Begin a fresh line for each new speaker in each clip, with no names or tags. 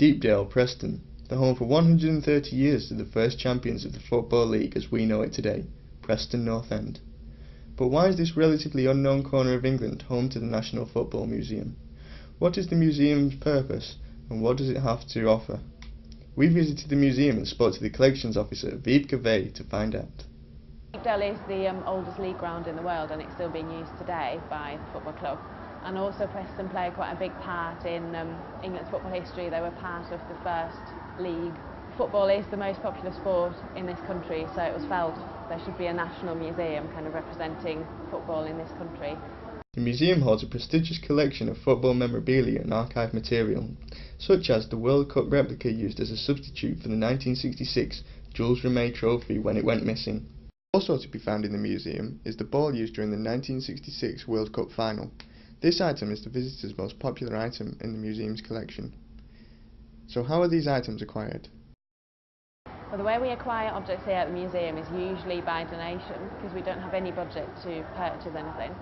Deepdale, Preston, the home for 130 years to the first champions of the Football League as we know it today, Preston North End. But why is this relatively unknown corner of England home to the National Football Museum? What is the museum's purpose and what does it have to offer? We visited the museum and spoke to the collections officer, Wiebke Vey, to find out.
Deepdale is the oldest league ground in the world and it's still being used today by the football club. And also Preston play quite a big part in England's football history. They were part of the first league. Football is the most popular sport in this country, so it was felt there should be a national museum kind of representing football in this country.
The museum holds a prestigious collection of football memorabilia and archive material, such as the World Cup replica used as a substitute for the 1966 Jules Rimet trophy when it went missing. Also to be found in the museum is the ball used during the 1966 World Cup final. This item is the visitors' most popular item in the museum's collection. So how are these items acquired?
Well, the way we acquire objects here at the museum is usually by donation, because we don't have any budget to purchase anything.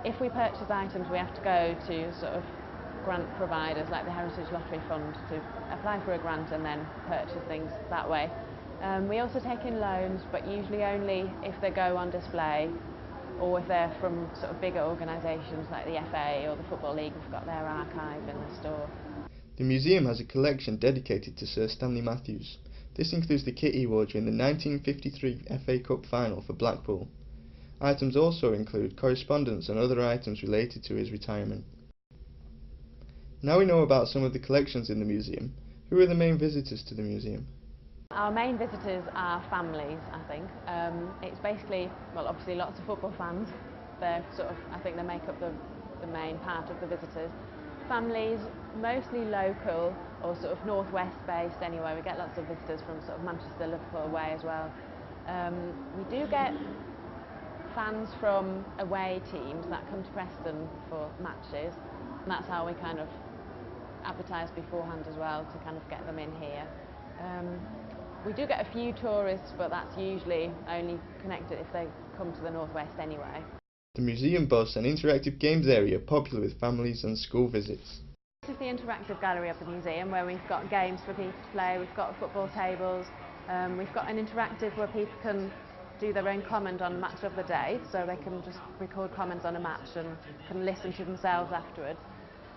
If we purchase items, we have to go to sort of grant providers like the Heritage Lottery Fund to apply for a grant and then purchase things that way. We also take in loans, but usually only if they go on display or if they're from sort of bigger organisations like the FA or the Football League who've got their archive in the store.
The museum has a collection dedicated to Sir Stanley Matthews. This includes the kit he wore during the 1953 FA Cup final for Blackpool. Items also include correspondence and other items related to his retirement. Now we know about some of the collections in the museum. Who are the main visitors to the museum?
Our main visitors are families, I think. It's basically, well, obviously lots of football fans. They're sort of, I think they make up the main part of the visitors. Families, mostly local or sort of northwest based anyway. We get lots of visitors from sort of Manchester, Liverpool way as well. We do get fans from away teams that come to Preston for matches. And that's how we kind of advertise beforehand as well to kind of get them in here. We do get a few tourists, but that's usually only connected if they come to the northwest anyway.
The museum boasts an interactive games area popular with families and school visits.
This is the interactive gallery of the museum where we've got games for people to play, we've got football tables, we've got an interactive where people can do their own comment on the match of the day, so they can just record comments on a match and can listen to themselves afterwards.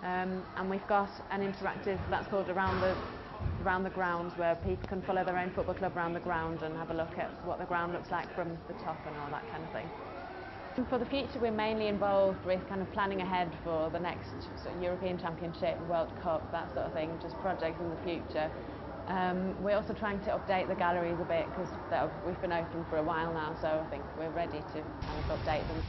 And we've got an interactive that's called Around the Grounds, where people can follow their own football club around the ground and have a look at what the ground looks like from the top and all that kind of thing. For the future, we're mainly involved with kind of planning ahead for the next sort of European Championship, World Cup, that sort of thing, just projects in the future. We're also trying to update the galleries a bit because we've been open for a while now, so I think we're ready to kind of update them.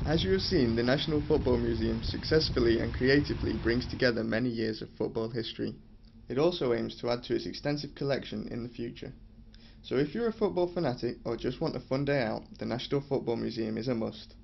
As you have seen, the National Football Museum successfully and creatively brings together many years of football history. It also aims to add to its extensive collection in the future. So if you're a football fanatic or just want a fun day out, the National Football Museum is a must.